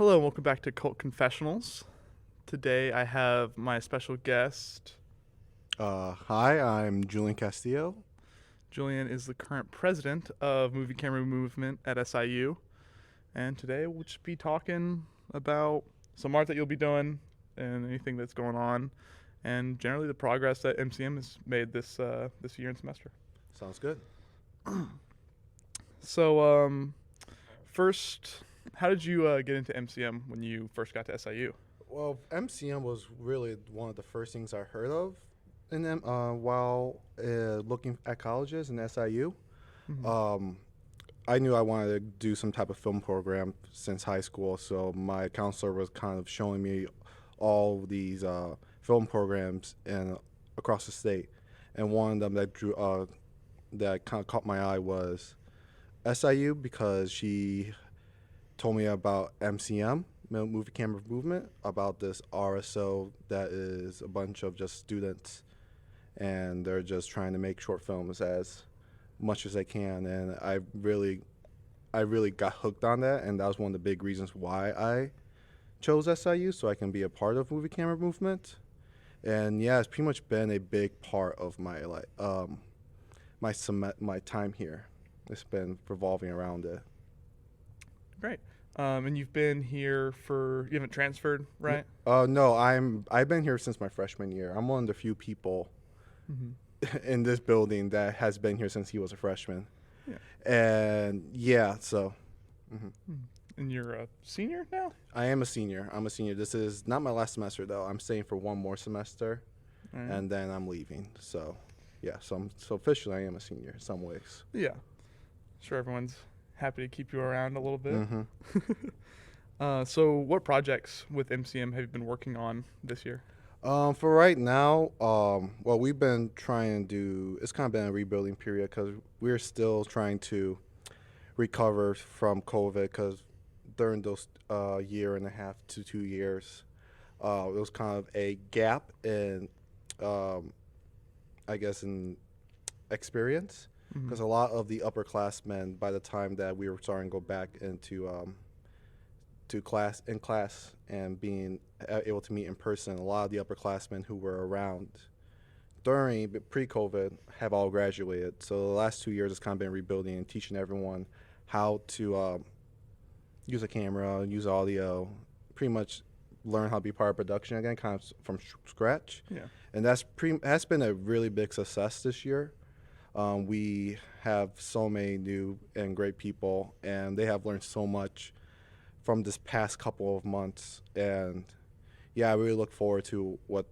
Hello and welcome back to Cult Confessionals. Today I have my special guest. Hi, I'm Julian Castillo. Julian is the current president of Movie Camera Movement at SIU. And today we'll just be talking about some art that you'll be doing and anything that's going on and generally the progress that MCM has made this year and semester. Sounds good. So, first, how did you get into MCM when you first got to SIU? Well, MCM was really one of the first things I heard of in them while looking at colleges in SIU. Mm-hmm. I knew I wanted to do some type of film program since high school, so my counselor was kind of showing me all these film programs across the state, and one of them that kind of caught my eye was SIU because she told me about MCM, Movie Camera Movement, about this RSO that is a bunch of just students, and they're just trying to make short films as much as they can. And I really got hooked on that, and that was one of the big reasons why I chose SIU, so I can be a part of Movie Camera Movement. And yeah, it's pretty much been a big part of my my time here. It's been revolving around it. Great. And you've been here you haven't transferred, right? No, I've been here since my freshman year. I'm one of the few people in this building that has been here since he was a freshman. Yeah. And yeah, so. And you're a senior now? I am a senior. I'm a senior. This is not my last semester though. I'm staying for one more semester, and then I'm leaving. So, yeah. So officially, I am a senior in some ways. Yeah. Sure, everyone's happy to keep you around a little bit. So what projects with MCM have you been working on this year? For right now, well, we've been trying to do. It's kind of been a rebuilding period because we're still trying to recover from COVID. Because during those year and a half to 2 years, it was kind of a gap in, I guess, in experience. Because a lot of the upperclassmen, by the time that we were starting to go back into to class and being able to meet in person, a lot of the upperclassmen who were around during pre-COVID have all graduated. So the last 2 years has kind of been rebuilding and teaching everyone how to use a camera, use audio, pretty much learn how to be part of production again, kind of from scratch. Yeah. And that's been a really big success this year. We have so many new and great people, and they have learned so much from this past couple of months. And yeah, I really look forward to what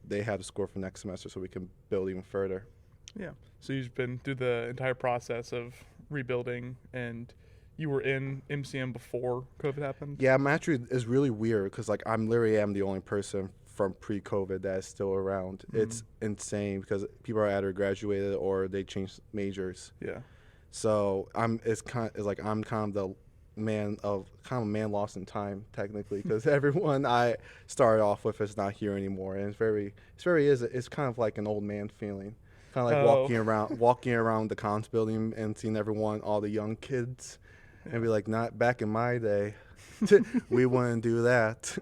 they have to score for next semester so we can build even further. Yeah. So you've been through the entire process of rebuilding, and you were in MCM before COVID happened? Yeah, it's really weird because like I'm literally am the only person from pre-COVID that is still around. It's insane because people are either graduated or they changed majors. Yeah. So I'm kind of the man lost in time technically because everyone I started off with is not here anymore, and it's kind of like an old man feeling, kind of like walking around the cons building and seeing everyone, all the young kids, and be like, not back in my day, we wouldn't do that.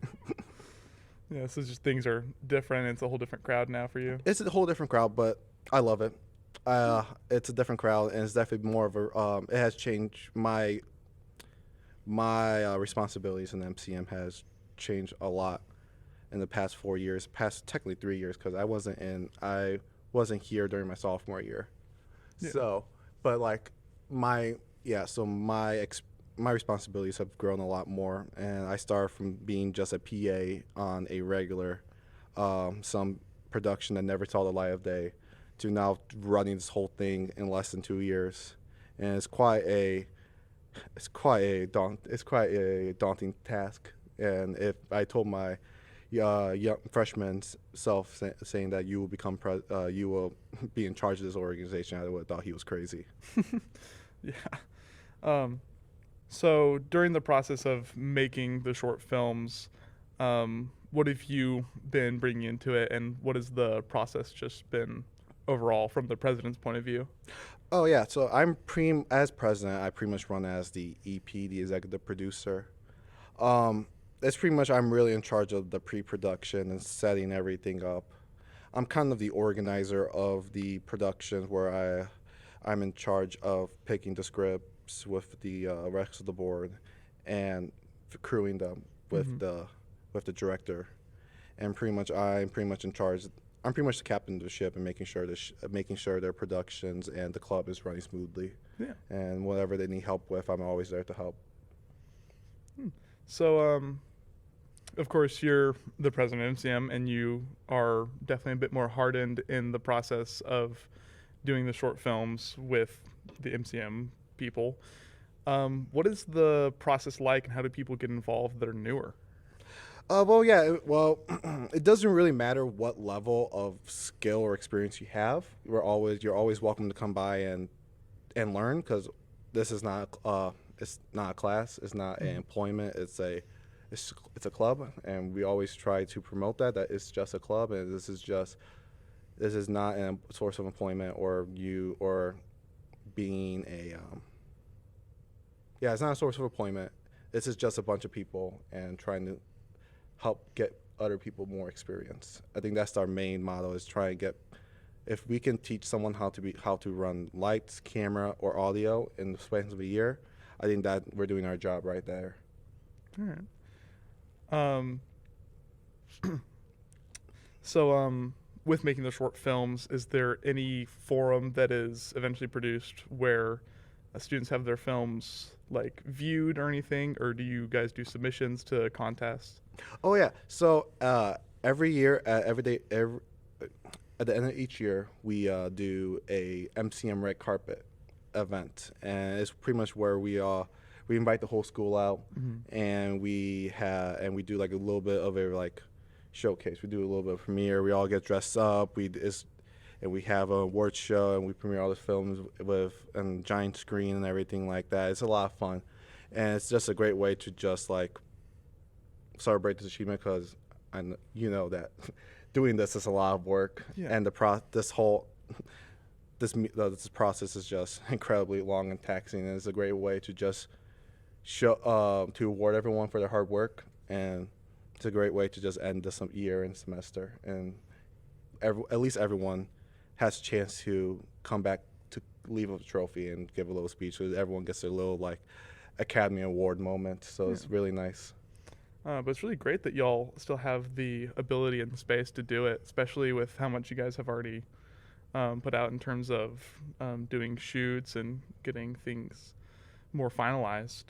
Yeah, so just things are different. It's a whole different crowd now for you. It's a whole different crowd, but I love it. It's a different crowd, and it's definitely more of a. It has changed my responsibilities in MCM has changed a lot in the past 4 years, past technically 3 years, because I wasn't here during my sophomore year. Yeah. So, but like my responsibilities have grown a lot more, and I started from being just a PA on a regular, some production that never saw the light of day, to now running this whole thing in less than 2 years, and it's quite a daunting task. And if I told my young freshman self saying that you will be in charge of this organization, I would have thought he was crazy. Yeah. So during the process of making the short films, what have you been bringing into it, and what has the process just been overall from the president's point of view? Oh yeah, so as president, I pretty much run as the EP, the executive producer. it's pretty much I'm really in charge of the pre-production and setting everything up. I'm kind of the organizer of the productions where I'm in charge of picking the scripts with the rest of the board and crewing them with the director. And I'm pretty much in charge. I'm pretty much the captain of the ship and making sure their productions and the club is running smoothly. Yeah. And whatever they need help with, I'm always there to help. So, of course, you're the president of MCM, and you are definitely a bit more hardened in the process of doing the short films with the MCM people. What is the process like, and how do people get involved that are newer? It doesn't really matter what level of skill or experience you have. You're always welcome to come by and learn, because this is it's not a class, it's not an employment, it's a club, and we always try to promote that it's just a club, and this is not a source of employment or being it's not a source of employment. This is just a bunch of people and trying to help get other people more experience. I think that's our main motto, is try and get, if we can teach someone how to run lights, camera, or audio in the space of a year, I think that we're doing our job right there. All right. So, with making the short films, is there any forum that is eventually produced where students have their films like viewed or anything, or do you guys do submissions to contests? Oh yeah. So every year, at the end of each year, we do a MCM red carpet event, and it's pretty much where we invite the whole school out, and we do like a little bit of a like showcase. We do a little bit of premiere. We all get dressed up. And we have an award show, and we premiere all the films with a giant screen and everything like that. It's a lot of fun, and it's just a great way to just like celebrate this achievement, because you know that doing this is a lot of work, and this process is just incredibly long and taxing, and it's a great way to just show to award everyone for their hard work, and it's a great way to just end this year and semester, and at least everyone has a chance to come back to leave a trophy and give a little speech, so everyone gets their little like Academy Award moment. So it's really nice. But it's really great that y'all still have the ability and space to do it, especially with how much you guys have already put out in terms of doing shoots and getting things more finalized.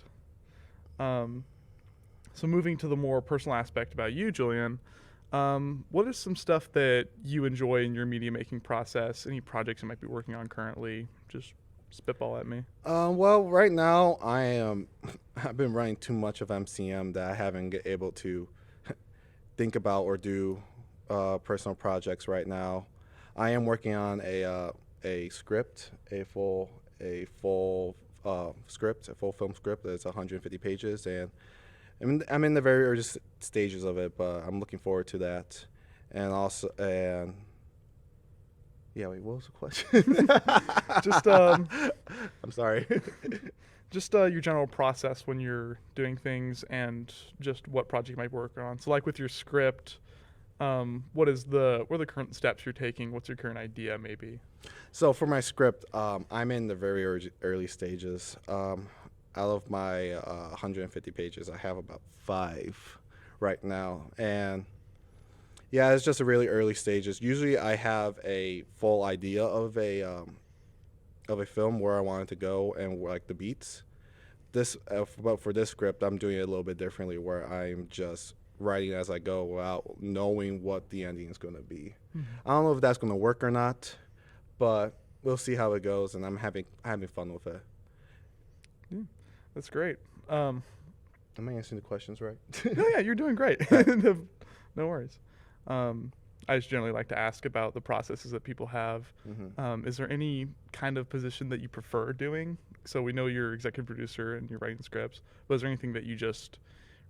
So moving to the more personal aspect about you, Julian, what is some stuff that you enjoy in your media making process? Any projects you might be working on currently? Just spitball at me. Right now I've been running too much of MCM that I haven't been able to think about or do personal projects right now. I am working on a script, a full film script that's 150 pages, and I'm in the very early stages of it, but I'm looking forward to that. What was the question? I'm sorry. Just your general process when you're doing things, and just what project you might work on. So like with your script, what are the current steps you're taking? What's your current idea maybe? So for my script, I'm in the very early stages. Out of my 150 pages, I have about 5 right now, and yeah, it's just a really early stages. Usually, I have a full idea of a film where I want it to go and like the beats. But for this script, I'm doing it a little bit differently, where I'm just writing as I go without knowing what the ending is going to be. I don't know if that's going to work or not, but we'll see how it goes, and I'm having fun with it. That's great. Am I answering the questions right? Yeah, you're doing great. No worries. I just generally like to ask about the processes that people have. Is there any kind of position that you prefer doing? So we know you're executive producer and you're writing scripts, but is there anything that you just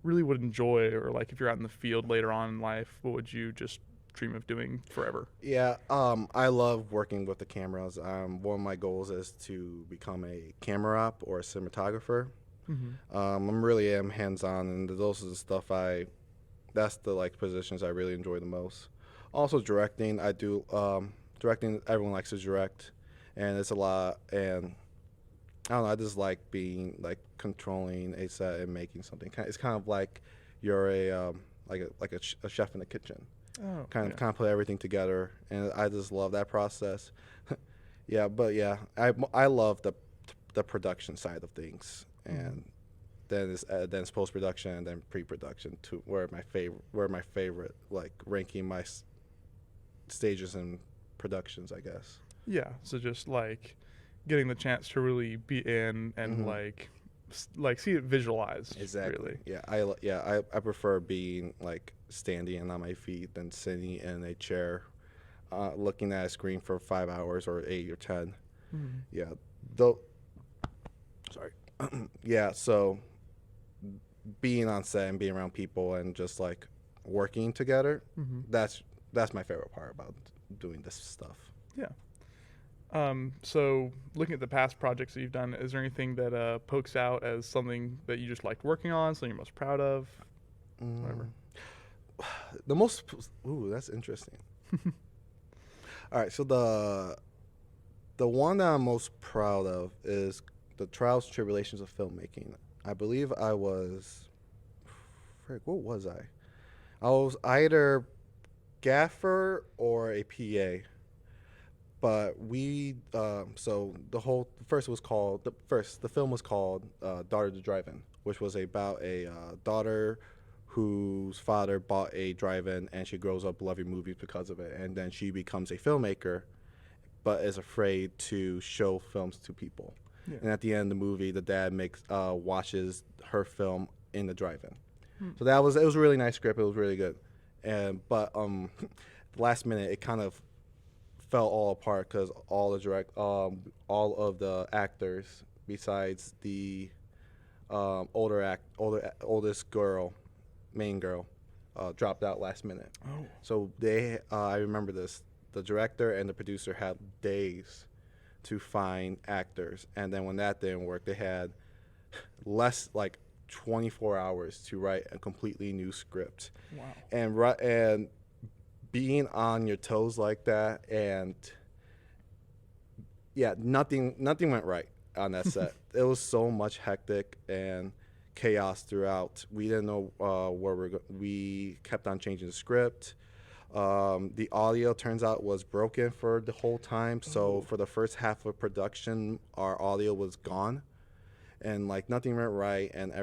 really would enjoy, or like if you're out in the field later on in life, what would you just dream of doing forever? Yeah, I love working with the cameras. One of my goals is to become a camera op or a cinematographer. Mm-hmm. I'm really am hands on, and those are the stuff that's the like positions I really enjoy the most. Also directing, I do directing. Everyone likes to direct, and it's a lot. And I don't know. I just like being like controlling a set and making something. It's kind of like you're a chef in the kitchen. Oh, Kind of put everything together, and I just love that process. Yeah, but yeah, I love the production side of things, and then it's post production and then pre production to where my favorite like ranking my stages and productions, I guess. yeah. So just like getting the chance to really be in and Hmm. like see it visualized. Exactly. Really. Yeah, I prefer being like standing on my feet than sitting in a chair, looking at a screen for 5 hours or 8 or 10. Mm-hmm. Yeah, though. Sorry. Yeah, so being on set and being around people and just like working together, Mm-hmm. that's my favorite part about doing this stuff. Yeah. So looking at the past projects that you've done, is there anything that pokes out as something that you just liked working on, something you're most proud of? Whatever. Mm. The most ooh, that's interesting. All right, so the one that I'm most proud of is the trials and tribulations of filmmaking. I believe I was, frick, what was I? I was either gaffer or a PA. But we, so the film was called Daughter to Drive-In, which was about a daughter whose father bought a drive-in and she grows up loving movies because of it. And then she becomes a filmmaker, but is afraid to show films to people. Yeah. And at the end of the movie, the dad watches her film in the drive-in. Hmm. So it was a really nice script. It was really good. But the last minute, it kind of fell all apart because all of the actors besides the oldest girl, main girl, dropped out last minute. Oh. So I remember this. The director and the producer had days to find actors, and then when that didn't work, they had less like 24 hours to write a completely new script. Wow. And being on your toes like that, and yeah, nothing went right on that set. It was so much hectic and chaos throughout. We didn't know we kept on changing the script. The audio turns out was broken for the whole time, so for the first half of production our audio was gone, and like nothing went right, and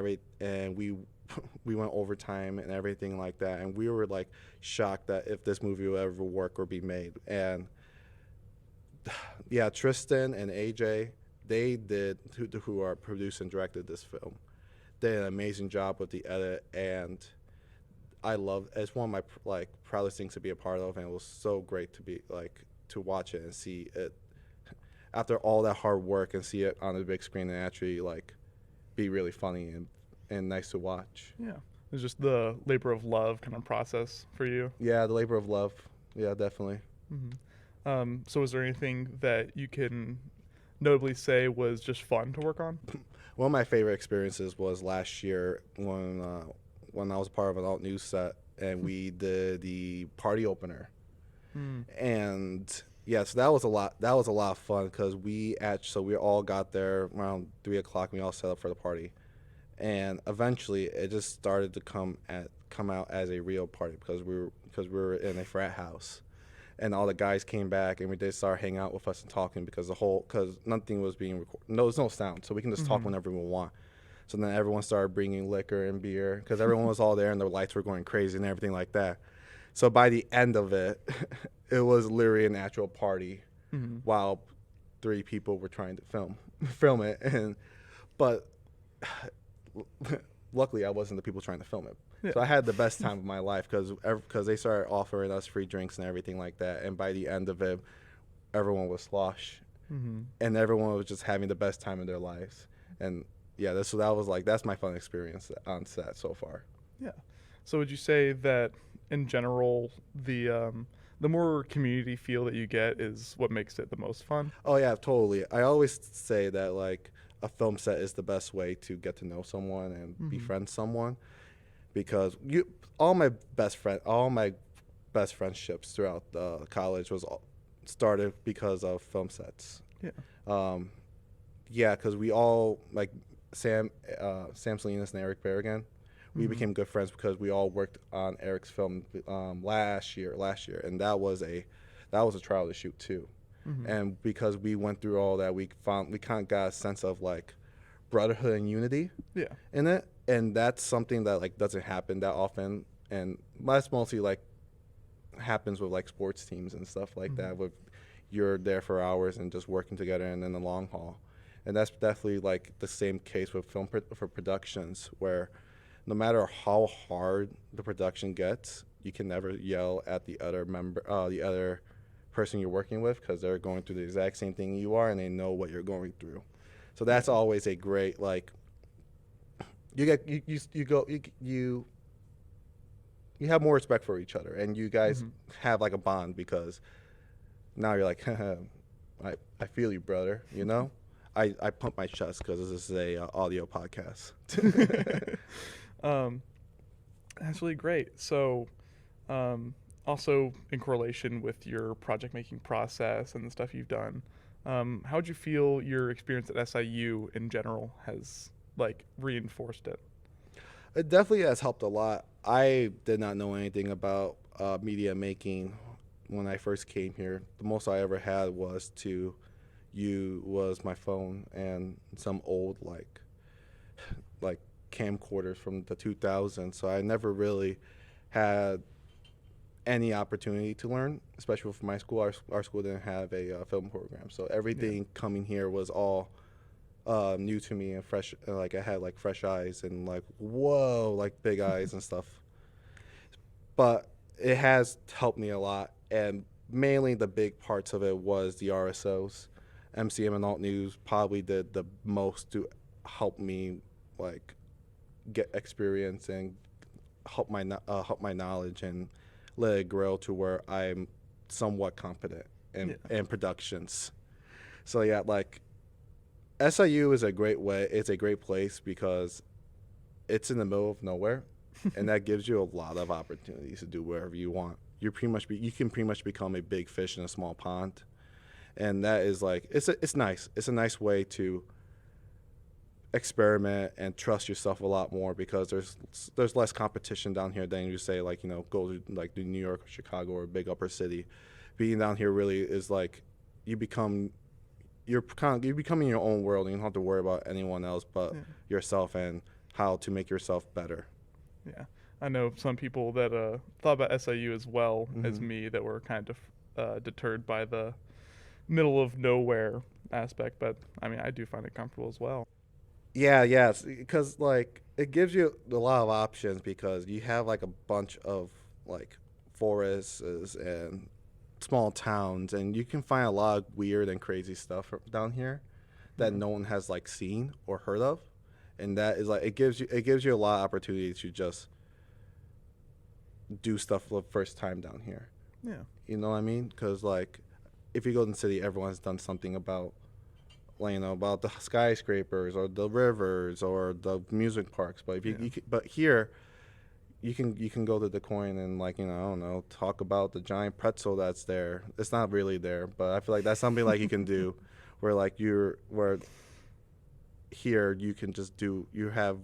we we went overtime and everything like that, and we were like shocked that if this movie would ever work or be made. And yeah, Tristan and AJ, who are produced and directed this film, they did an amazing job with the edit, and it's one of my like proudest things to be a part of, and it was so great to be like to watch it and see it after all that hard work and see it on the big screen and actually like be really funny and nice to watch. Yeah. It's just the labor of love kind of process for you. Yeah, the labor of love. Yeah, definitely. Mm-hmm. So is there anything that you can notably say was just fun to work on? One of my favorite experiences was last year when I was part of an alt news set and we did the party opener. Mm. And yeah, so that was a lot. That was a lot of fun because we all got there around 3 o'clock. And we all set up for the party, and eventually it just started to come out as a real party because we were in a frat house, and all the guys came back and we did start hanging out with us and talking because nothing was being recorded. No, there's no sound, so we can just talk whenever we want. So then everyone started bringing liquor and beer because everyone was all there and the lights were going crazy and everything like that. So by the end of it, it was literally an actual party while 3 people were trying to film it. But luckily I wasn't the people trying to film it. Yeah. So I had the best time of my life because they started offering us free drinks and everything like that. And by the end of it, everyone was slosh, and everyone was just having the best time of their lives. And yeah, that's my fun experience on set so far. Yeah. So would you say that in general the more community feel that you get is what makes it the most fun? Oh yeah, totally. I always say that like a film set is the best way to get to know someone and Mm-hmm. befriend someone, because all my best friendships throughout college started because of film sets. Yeah. Yeah, because we all, like Sam Salinas and Eric Berrigan, we Mm-hmm. became good friends because we all worked on Eric's film last year, and that was a trial to shoot too. Mm-hmm. And because we went through all that, we kind of got a sense of like brotherhood and unity Yeah. in it, and that's something that like doesn't happen that often, and that's mostly like happens with like sports teams and stuff like Mm-hmm. that, with you're there for hours and just working together and in the long haul. And that's definitely like the same case with for productions, where no matter how hard the production gets, you can never yell at the other person you're working with, because they're going through the exact same thing you are and they know what you're going through. So that's always a great, like, you have more respect for each other, and you guys Mm-hmm. have like a bond, because now you're like, I feel you, brother. You know, I pump my chest because this is a audio podcast. That's really great. So, also in correlation with your project making process and the stuff you've done, how would you feel your experience at SIU in general has like reinforced it? It definitely has helped a lot. I did not know anything about media making when I first came here. The most I ever had was my phone and some old like camcorders from the 2000s. So I never really had any opportunity to learn, especially for my school. Our school didn't have a film program, so everything coming here was all new to me and fresh. Like I had like fresh eyes and like whoa, like big eyes and stuff. But it has helped me a lot, and mainly the big parts of it was the RSOs. MCM and Alt News probably did the most to help me like get experience and help my knowledge and let it grow to where I'm somewhat competent in productions. So yeah, like SIU is a great way. It's a great place because it's in the middle of nowhere, and that gives you a lot of opportunities to do wherever you want. You can pretty much become a big fish in a small pond, and that is like it's nice. It's a nice way to experiment and trust yourself a lot more, because there's less competition down here than you say, like, go to like New York or Chicago or a big upper city. Being down here really is like you're becoming your own world, and you don't have to worry about anyone else but yourself and how to make yourself better. Yeah, I know some people that thought about SIU as well as Mm-hmm. me, that were kind of deterred by the middle of nowhere aspect, but I mean, I do find it comfortable as well. Yeah, yes, because like it gives you a lot of options, because you have like a bunch of like forests and small towns, and you can find a lot of weird and crazy stuff down here that Mhm. no one has like seen or heard of, and that is like it gives you a lot of opportunities to just do stuff for the first time down here. Yeah. You know what I mean? Because like if you go in the city, everyone's done something about, like, about the skyscrapers or the rivers or the music parks. But if but here, you can go to the coin and, like, I don't know, talk about the giant pretzel that's there. It's not really there, but I feel like that's something like you can do, where like where here you can just you have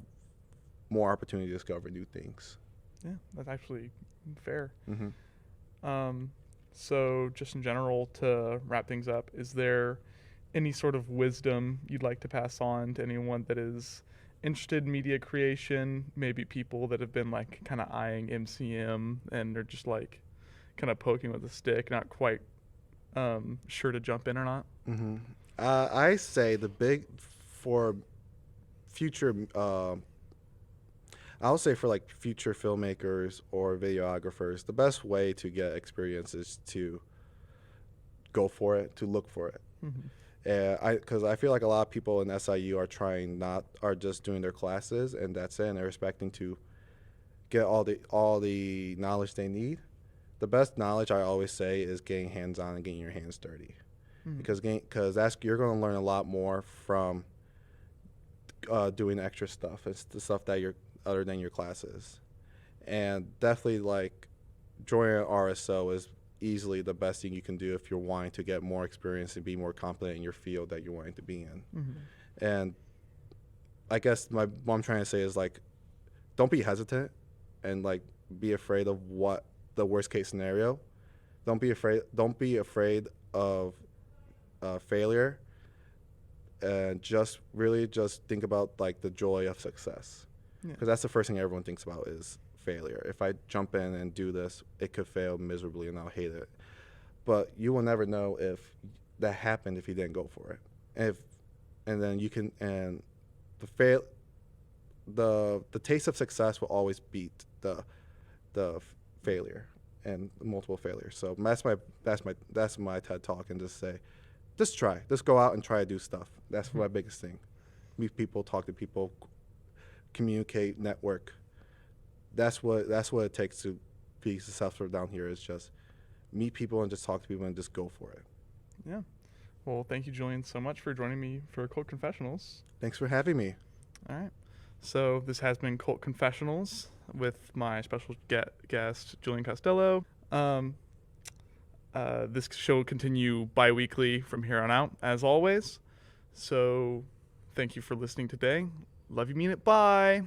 more opportunity to discover new things. Yeah, that's actually fair. Mm-hmm. So just in general, to wrap things up, is there any sort of wisdom you'd like to pass on to anyone that is interested in media creation? Maybe people that have been like kind of eyeing MCM and they're just like kind of poking with a stick, not quite sure to jump in or not. Mm-hmm. I say for future I'll say for like future filmmakers or videographers, the best way to get experience is to go for it, to look for it. Mm-hmm. Because I feel like a lot of people in SIU are just doing their classes and that's it, and they're expecting to get all the knowledge they need. The best knowledge, I always say, is getting hands on and getting your hands dirty, Mm-hmm. because you're going to learn a lot more from doing extra stuff. It's the stuff that you're other than your classes, and definitely like joining an RSO is easily the best thing you can do if you're wanting to get more experience and be more confident in your field that you're wanting to be in. And I guess what I'm trying to say is like, don't be hesitant and like be afraid of what the worst case scenario. Don't be afraid of failure, and just really just think about like the joy of success, because that's the first thing everyone thinks about is failure. If I jump in and do this, it could fail miserably and I'll hate it. But you will never know if that happened if you didn't go for it. And then you can, and the taste of success will always beat the failure and multiple failures. So that's my TED talk, and just go out and try to do stuff. That's my biggest thing. Meet people, talk to people, communicate, network. That's what it takes to be successful down here, is just meet people and just talk to people and just go for it. Yeah. Well, thank you, Julian, so much for joining me for Cult Confessionals. Thanks for having me. All right. So this has been Cult Confessionals with my special guest, Julian Castillo. This show will continue bi-weekly from here on out, as always. So thank you for listening today. Love you, mean it. Bye.